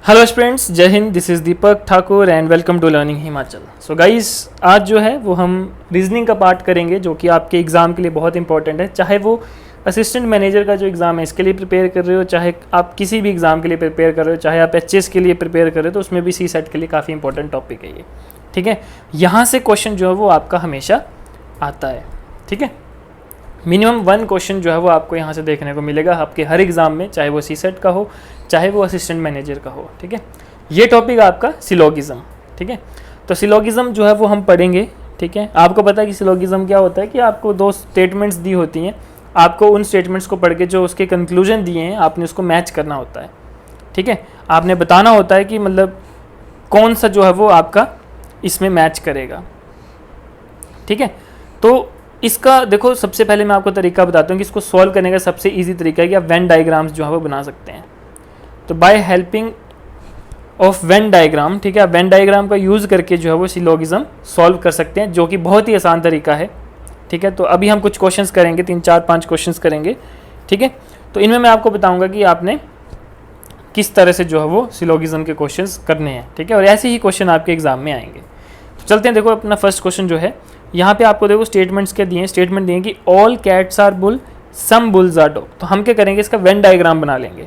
Hello students, जय हिंद। This is Deepak Thakur and welcome to learning Himachal. So guys, आज जो है वो हम रीजनिंग का पार्ट करेंगे जो कि आपके एग्ज़ाम के लिए बहुत इंपॉर्टेंट है। चाहे वो असिस्टेंट मैनेजर का जो एग्ज़ाम है इसके लिए प्रिपेयर कर रहे हो, चाहे आप किसी भी एग्ज़ाम के लिए प्रिपेयर कर रहे हो, चाहे आप एचएस के लिए प्रिपेयर कर रहे हो, तो उसमें भी सी सेट के लिए काफ़ी इंपॉर्टेंट टॉपिक है ये। ठीक है, यहाँ से क्वेश्चन जो है वो आपका हमेशा आता है। ठीक है, मिनिमम 1 क्वेश्चन जो है वो आपको यहाँ से देखने को मिलेगा आपके हर एग्ज़ाम में, चाहे वो सी सेट का हो, चाहे वो असिस्टेंट मैनेजर का हो। ठीक है, ये टॉपिक आपका सिलोगिज्म। ठीक है, तो सिलोगिज्म जो है वो हम पढ़ेंगे। ठीक है, आपको पता है कि सिलोगिज्म क्या होता है कि आपको 2 स्टेटमेंट्स दी होती हैं, आपको उन स्टेटमेंट्स को पढ़ के जो उसके कंक्लूजन दिए हैं आपने उसको मैच करना होता है। ठीक है, आपने बताना होता है कि मतलब कौन सा जो है वो आपका इसमें मैच करेगा। ठीक है, तो इसका देखो, सबसे पहले मैं आपको तरीका बताता हूँ कि इसको सॉल्व करने का सबसे इजी तरीका है कि आप वेन डायग्राम्स जो है वो बना सकते हैं। तो by helping of Venn diagram, ठीक है, आप वेन डायग्राम का यूज़ करके जो है वो सिलोगिज्म सॉल्व कर सकते हैं, जो कि बहुत ही आसान तरीका है। ठीक है, तो अभी हम कुछ क्वेश्चंस करेंगे, 3 4 5 क्वेश्चंस करेंगे। ठीक है, तो इनमें मैं आपको बताऊंगा कि आपने किस तरह से जो है वो सिलोगिज्म के क्वेश्चंस करने हैं। ठीक है, और ऐसे ही क्वेश्चन आपके एग्जाम में आएंगे। तो चलते हैं, देखो अपना फर्स्ट क्वेश्चन जो है यहाँ पे आपको देखो स्टेटमेंट्स के दिए हैं। स्टेटमेंट दिए कि all cats are bull, some bulls are dog. तो हम क्या करेंगे, इसका वेन डायग्राम बना लेंगे।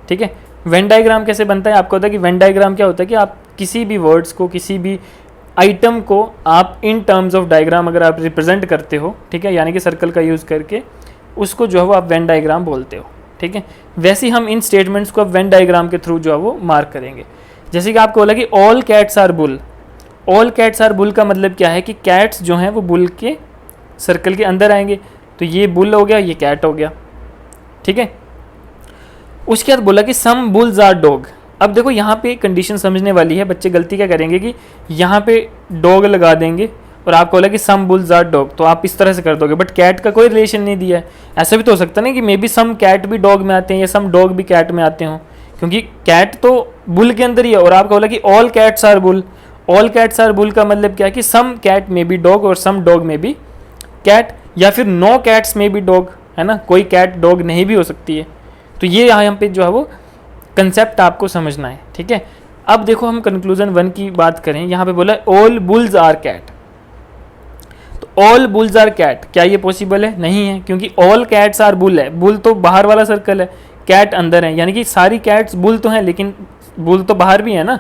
ठीक है, वेन डायग्राम कैसे बनता है आपको पता है कि वेन डायग्राम क्या होता है कि आप किसी भी वर्ड्स को, किसी भी आइटम को आप इन टर्म्स ऑफ डायग्राम अगर आप रिप्रेजेंट करते हो, ठीक है, यानी कि सर्कल का यूज़ करके, उसको जो है वो आप वेन डायग्राम बोलते हो। ठीक है, वैसे ही हम इन स्टेटमेंट्स को अब वेन डायग्राम के थ्रू जो है वो मार्क करेंगे। जैसे कि आपको बोला कि all cats are bull. All cats are bull का मतलब क्या है कि कैट्स जो हैं वो बुल के सर्कल के अंदर आएंगे। तो ये बुल हो गया, ये कैट हो गया। ठीक है, उसके बाद बोला कि सम बुल्स आर डॉग। अब देखो यहाँ पे कंडीशन समझने वाली है। बच्चे गलती क्या करेंगे कि यहाँ पे डॉग लगा देंगे और आपको बोला कि सम बुल्स आर डॉग, तो आप इस तरह से कर दोगे, बट कैट का कोई रिलेशन नहीं दिया है। ऐसा भी तो हो सकता है ना कि मे बी सम कैट भी डॉग में आते हैं या सम डॉग भी कैट में आते हों, क्योंकि कैट तो बुल के अंदर ही है। और आपको बोला कि all cats are bull. All cats are bull का मतलब क्या है कि some cat may be dog और some dog may be cat, या फिर no cats may be dog, है ना, कोई कैट डॉग नहीं भी हो सकती है। तो ये यहाँ पे जो है वो कंसेप्ट आपको समझना है। ठीक है, अब देखो हम कंक्लूजन 1 की बात करें। यहाँ पे बोला ऑल बुल्स आर कैट। तो ऑल बुल्स आर कैट, क्या ये पॉसिबल है? नहीं है, क्योंकि ऑल कैट्स आर बुल है। बुल तो बाहर वाला सर्कल है, कैट अंदर है, यानी कि सारी कैट्स बुल तो हैं, लेकिन बुल तो बाहर भी है ना।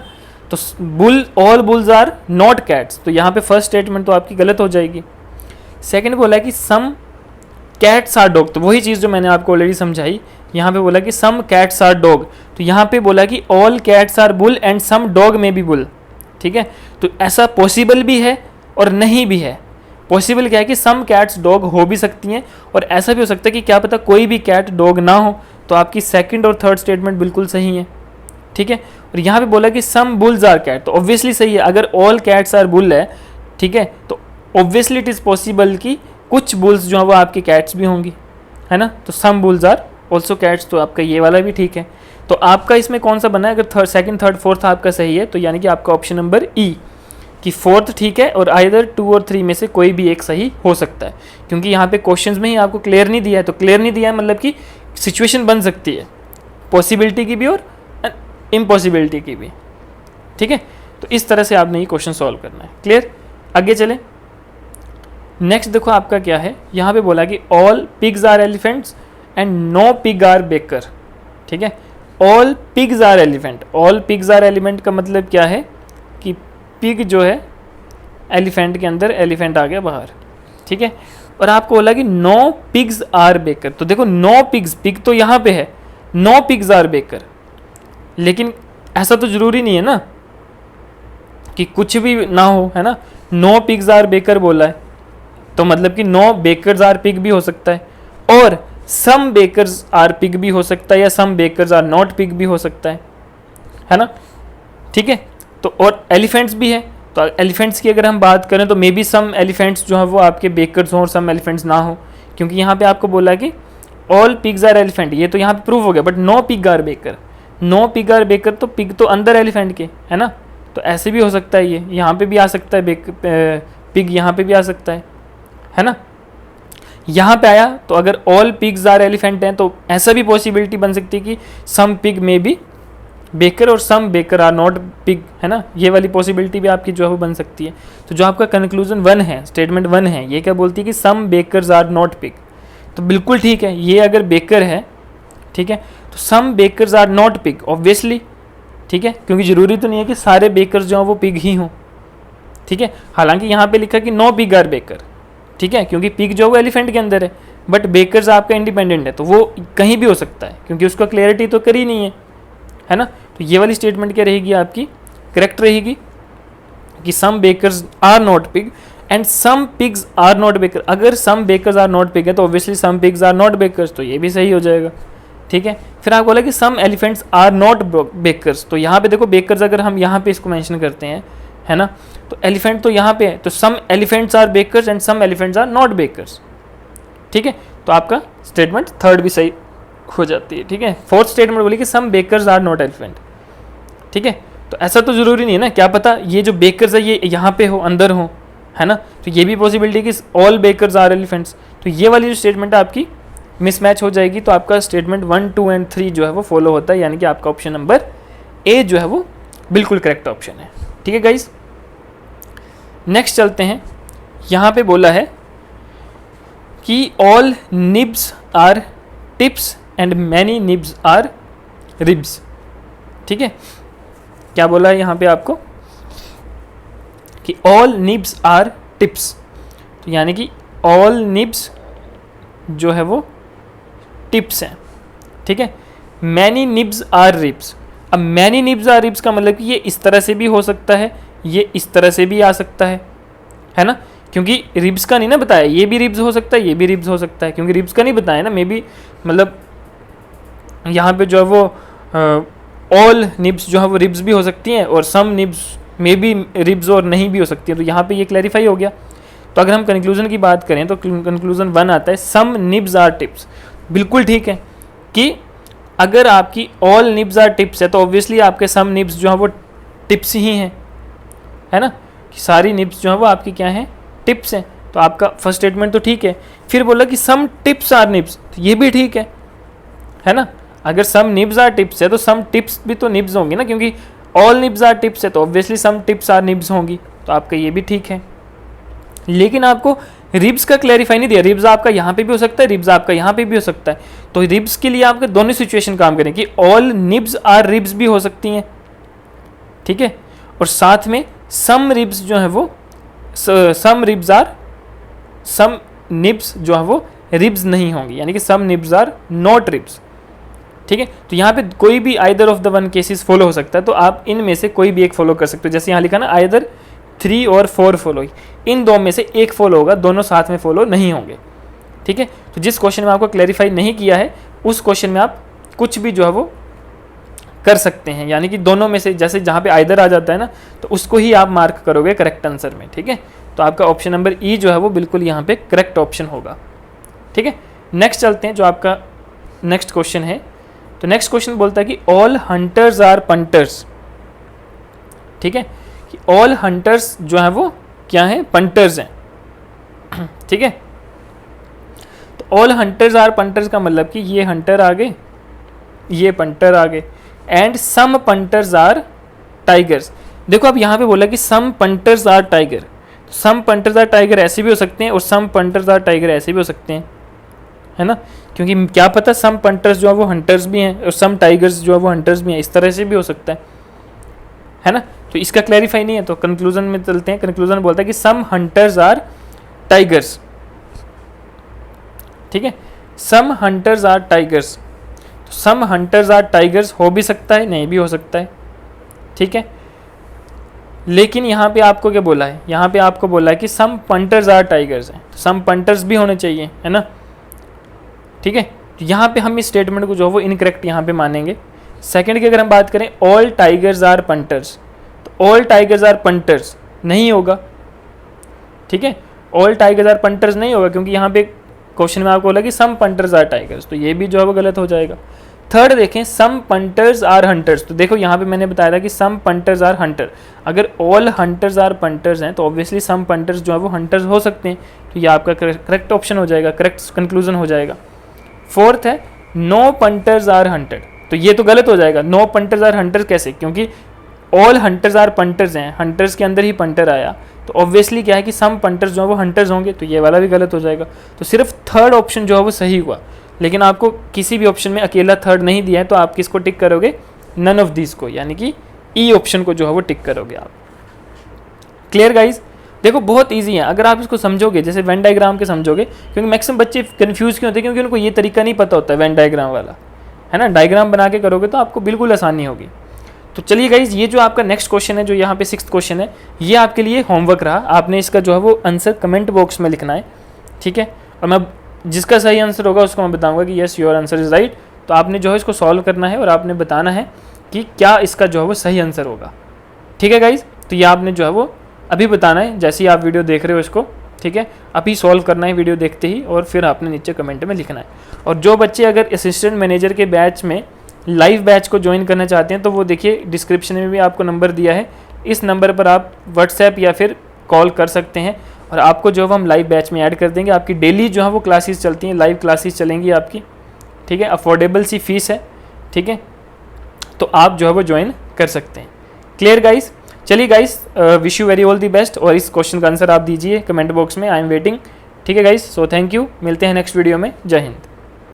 तो bull, all bulls are not cats. तो यहाँ पे फर्स्ट स्टेटमेंट तो आपकी गलत हो जाएगी। सेकंड बोला कि सम कैट्स आर डॉग। तो वही चीज़ जो मैंने आपको ऑलरेडी समझाई। यहाँ पे बोला कि सम कैट्स आर डॉग, तो यहाँ पे बोला कि all cats are bull and some dog may be bull. ठीक है, तो ऐसा पॉसिबल भी है और नहीं भी है। पॉसिबल क्या है कि सम कैट्स डॉग हो भी सकती हैं, और ऐसा भी हो सकता है कि क्या पता कोई भी कैट डॉग ना हो। तो आपकी सेकंड और थर्ड स्टेटमेंट बिल्कुल सही है। ठीक है, और यहाँ पे बोला कि सम बुल्स आर कैट, तो ऑब्वियसली सही है। अगर ऑल कैट्स आर बुल है, ठीक है, तो ऑब्वियसली इट इज़ पॉसिबल कि कुछ बुल्स जो है वो आपकी कैट्स भी होंगी, है ना। तो सम बुल्स आर ऑल्सो कैट्स, तो आपका ये वाला भी ठीक है। तो आपका इसमें कौन सा बना है? अगर सेकंड, थर्ड, फोर्थ आपका सही है, तो यानी कि आपका ऑप्शन नंबर ई कि फोर्थ ठीक है, और आइदर 2 और 3 में से कोई भी एक सही हो सकता है। क्योंकि यहाँ पे क्वेश्चंस में ही आपको क्लियर नहीं दिया है। तो क्लियर नहीं दिया है मतलब कि सिचुएशन बन सकती है, पॉसिबिलिटी की भी और इम्पॉसिबिलिटी की भी। ठीक है, तो इस तरह से आपने ये क्वेश्चन सॉल्व करना है। क्लियर? आगे चले। नेक्स्ट देखो आपका क्या है, यहाँ पे बोला कि all pigs are elephants and no pig are baker. ठीक है, all pigs are elephant. All pigs are elephant का मतलब क्या है कि पिग जो है एलिफेंट के अंदर, एलिफेंट आ गया बाहर। ठीक है, और आपको बोला कि नो पिग्स आर बेकर। तो देखो नो पिग्स, पिग तो यहाँ पे है, नो पिग्स आर बेकर, लेकिन ऐसा तो जरूरी नहीं है ना कि कुछ भी ना हो, है ना। नो पिग्स आर बेकर बोला है, तो मतलब कि नो बेकर्स आर पिग भी हो सकता है, और सम बेकर्स आर पिग भी हो सकता है, या सम बेकर्स आर नॉट पिग भी हो सकता है ना। ठीक है, तो और एलिफेंट्स भी है। तो एलिफेंट्स की अगर हम बात करें तो मे बी सम एलिफेंट्स जो है वो आपके बेकर्स हों और सम एलिफेंट्स ना हो, क्योंकि यहाँ पे आपको बोला कि ऑल पिग्स आर एलिफेंट, ये तो यहाँ पे प्रूव हो गया, but no pig are baker. No pig are baker, तो पिग तो अंदर एलिफेंट के, है ना। तो ऐसे भी हो सकता है, ये यहाँ पे भी आ सकता है, पिग यहाँ पे भी आ सकता है ना। यहाँ पे आया तो अगर ऑल पिग्स आर एलिफेंट हैं तो ऐसा भी पॉसिबिलिटी बन सकती है कि सम पिग में बी बेकर और सम बेकर आर नॉट पिग, है ना, ये वाली पॉसिबिलिटी भी आपकी जो है वो बन सकती है। तो जो आपका कंक्लूजन 1 है, स्टेटमेंट 1 है, ये क्या बोलती है कि some bakers are not pig. तो बिल्कुल ठीक है, ये अगर बेकर है, ठीक है, तो some bakers are not pig obviously, ठीक है, क्योंकि ज़रूरी तो नहीं है कि सारे बेकर्स जो हैं वो पिग ही हों, ठीक है। हालांकि यहाँ पे लिखा कि नो पिग आर बेकर, ठीक है, क्योंकि पिग जो है वो एलिफेंट के अंदर है, बट बेकर्स आपका इंडिपेंडेंट है, तो वो कहीं भी हो सकता है, क्योंकि उसका क्लियरिटी तो करी नहीं है ना। तो ये वाली स्टेटमेंट क्या रहेगी आपकी, करेक्ट रहेगी कि some bakers are not pig and some pigs are not baker. अगर some bakers are not pig है तो obviously some pigs are not bakers, तो ये भी सही हो जाएगा, ठीक है। फिर आप बोला कि सम एलिफेंट्स आर नॉट बेकर्स, तो यहाँ पे देखो बेकर्स अगर हम यहाँ पे इसको मेंशन करते हैं, है ना, तो एलिफेंट तो यहाँ पे है, तो some elephants are bakers and some elephants are not bakers, ठीक है। तो आपका स्टेटमेंट थर्ड भी सही हो जाती है, ठीक है। फोर्थ स्टेटमेंट बोली कि some bakers are not elephant, ठीक है। तो ऐसा तो जरूरी नहीं है ना, क्या पता ये जो बेकर्स है ये यहाँ पे हो, अंदर हो, है ना, तो ये भी पॉसिबिलिटी कि ऑल बेकर्स आर एलिफेंट्स। तो ये वाली जो स्टेटमेंट है आपकी मिसमैच हो जाएगी, तो आपका स्टेटमेंट 1, 2 एंड 3 जो है वो फॉलो होता है, यानी कि आपका ऑप्शन नंबर ए जो है वो बिल्कुल करेक्ट ऑप्शन है, ठीक है गाइज। नेक्स्ट चलते हैं, यहाँ पे बोला है कि all nibs are tips and many nibs are ribs, ठीक है। क्या बोला है यहाँ पे आपको कि ऑल निब्स आर टिप्स, तो यानी कि ऑल निब्स जो है वो टिप्स हैं, ठीक है। मैनी निब्स आर रिब्स, अब मैनी निब्स आर रिब्स का मतलब कि ये इस तरह से भी हो सकता है, ये इस तरह से भी आ सकता है ना, क्योंकि रिब्स का नहीं ना बताया, ये भी रिब्स हो सकता है, ये भी रिब्स हो सकता है, क्योंकि रिब्स का नहीं बताया ना, मे बी मतलब यहाँ पे जो है वो ऑल निब्स जो है वो रिब्स भी हो सकती हैं और सम निब्स मे बी रिब्स और नहीं भी हो सकती है, तो यहाँ पे ये क्लैरिफाई हो गया। तो अगर हम कंक्लूजन की बात करें तो कंक्लूजन 1 आता है सम निब्स आर टिप्स, बिल्कुल ठीक है कि अगर आपकी ऑल निब्स आर टिप्स है तो ऑब्वियसली आपके सम निब्स जो है वो टिप्स ही हैं, है ना, कि सारी निब्स जो है वो आपकी क्या है, टिप्स हैं। तो आपका फर्स्ट स्टेटमेंट तो ठीक है। फिर बोला कि सम टिप्स आर निब्स, तो ये भी ठीक है ना, अगर सम निब्स आर टिप्स है तो सम टिप्स भी तो निब्स होंगी ना, क्योंकि ऑल निब्स आर टिप्स है तो obviously some tips are nibs होंगी, तो आपका ये भी ठीक है। लेकिन आपको रिब्स का क्लैरिफाई नहीं दिया, रिब्स आपका यहाँ पे भी हो सकता है, रिब्स आपका यहाँ पे भी हो सकता है, तो रिब्स के लिए आपके दोनों सिचुएशन काम करें कि ऑल निब्स आर रिब्स भी हो सकती हैं, ठीक है, और साथ में सम रिब्स जो है वो सम रिब्स आर सम निब्स जो है वो रिब्स नहीं होंगी, यानी कि सम निब्स आर नॉट रिब्स, ठीक है। तो यहाँ पे कोई भी either of the one cases follow हो सकता है, तो आप इनमें से कोई भी एक फॉलो कर सकते हो, जैसे यहाँ लिखा ना आइदर 3 और 4 फॉलो, इन दो में से एक फॉलो होगा, दोनों साथ में फॉलो नहीं होंगे, ठीक है। तो जिस क्वेश्चन में आपको क्लैरिफाई नहीं किया है उस क्वेश्चन में आप कुछ भी जो है वो कर सकते हैं, यानी कि दोनों में से, जैसे जहाँ पे आइदर आ जाता है ना तो उसको ही आप मार्क करोगे करेक्ट आंसर में, ठीक है। तो आपका ऑप्शन नंबर ई जो है वो बिल्कुल यहाँ पे करेक्ट ऑप्शन होगा, ठीक है। नेक्स्ट चलते हैं, जो आपका नेक्स्ट क्वेश्चन है, तो नेक्स्ट क्वेश्चन बोलता है कि ऑल हंटर्स आर पंटर्स, ठीक है, कि ऑल हंटर्स जो है वो क्या है, पंटर्स हैं, ठीक है। तो ऑल हंटर्स आर पंटर्स का मतलब कि ये हंटर आ गए, ये पंटर आ गए, and some punters are tigers. देखो अब यहाँ पे बोला कि some punters are tiger, some punters are tiger ऐसे भी हो सकते हैं और सम पंटर्स आर टाइगर ऐसे भी हो सकते हैं, है ना, क्योंकि क्या पता सम पंटर्स जो है वो हंटर्स भी हैं और सम टाइगर्स जो है वो हंटर्स भी हैं, इस तरह से भी हो सकता है ना। तो इसका क्लैरिफाई नहीं है, तो कंक्लूजन में चलते हैं। कंक्लूजन बोलता है कि सम हंटर्स आर टाइगर्स, ठीक है, सम हंटर्स आर टाइगर्स। तो सम हंटर्स आर टाइगर्स हो भी सकता है, नहीं भी हो सकता है, ठीक है। लेकिन यहाँ पे आपको क्या बोला है, यहाँ पे आपको बोला है कि सम पंटर्स आर टाइगर्स हैं, तो सम पंटर्स भी होने चाहिए, है ना, ठीक है। तो यहाँ पे हम इस स्टेटमेंट को जो है वो इनकरेक्ट यहाँ पे मानेंगे। सेकंड की अगर हम बात करें ऑल टाइगर्स आर पंटर्स, तो ऑल टाइगर्स आर पंटर्स नहीं होगा, ठीक है, ऑल टाइगर्स आर पंटर्स नहीं होगा, क्योंकि यहाँ पे क्वेश्चन में आपको बोला कि सम पंटर्स आर टाइगर्स, तो ये भी जो है वो गलत हो जाएगा। थर्ड देखें सम पंटर्स आर हंटर्स, तो देखो यहाँ पे मैंने बताया था कि सम पंटर्स आर हंटर, अगर ऑल हंटर्स आर पंटर्स हैं तो ऑब्वियसली सम पंटर्स जो है वो हंटर्स हो सकते हैं, तो ये आपका करेक्ट ऑप्शन हो जाएगा, करेक्ट कंक्लूजन हो जाएगा। फोर्थ है नो पंटर्स आर हंटेड, तो ये तो गलत हो जाएगा, नो पंटर्स आर हंटर्स कैसे, क्योंकि ऑल हंटर्स आर पंटर्स हैं, हंटर्स के अंदर ही पंटर आया, तो ऑब्वियसली क्या है कि सम पंटर्स जो है वो हंटर्स होंगे, तो ये वाला भी गलत हो जाएगा। तो सिर्फ थर्ड ऑप्शन जो है वो सही हुआ, लेकिन आपको किसी भी ऑप्शन में अकेला थर्ड नहीं दिया है, तो आप किसको टिक करोगे, नन ऑफ दिस को, यानी कि ई ऑप्शन को जो है वो टिक करोगे आप। Clear guys? देखो बहुत ईजी है, अगर आप इसको समझोगे, जैसे वेन डायग्राम के समझोगे, क्योंकि मैक्सिमम बच्चे कंफ्यूज क्यों होते हैं, क्योंकि उनको ये तरीका नहीं पता होता है वेन डायग्राम वाला, है ना। डायग्राम बना के करोगे तो आपको बिल्कुल आसानी होगी। तो चलिए गाइज, ये जो आपका नेक्स्ट क्वेश्चन है, जो यहाँ पे 6th क्वेश्चन है, ये आपके लिए होमवर्क रहा। आपने इसका जो है वो आंसर कमेंट बॉक्स में लिखना है, ठीक है। और मैं जिसका सही आंसर होगा उसको मैं बताऊंगा कि yes your answer is right. तो आपने जो है इसको सॉल्व करना है और आपने बताना है कि क्या इसका जो है वो सही आंसर होगा, ठीक है गाइज। तो ये आपने जो है वो अभी बताना है, जैसे ही आप वीडियो देख रहे हो इसको, ठीक है, अभी सॉल्व करना है वीडियो देखते ही, और फिर आपने नीचे कमेंट में लिखना है। और जो बच्चे अगर असिस्टेंट मैनेजर के बैच में लाइव बैच को ज्वाइन करना चाहते हैं, तो वो देखिए डिस्क्रिप्शन में भी आपको नंबर दिया है, इस नंबर पर आप व्हाट्सएप या फिर कॉल कर सकते हैं, और आपको जो है हम लाइव बैच में ऐड कर देंगे। आपकी डेली जो है वो क्लासेस चलती हैं, लाइव क्लासेस चलेंगी आपकी, ठीक है, अफोर्डेबल सी फीस है, ठीक है, तो आप जो है वो ज्वाइन कर सकते हैं। Clear guys? चलिए guys, wish you very all the best, और इस क्वेश्चन का आंसर आप दीजिए कमेंट बॉक्स में, आई एम वेटिंग, ठीक है गाइस। सो थैंक यू, मिलते हैं नेक्स्ट वीडियो में, जय हिंद।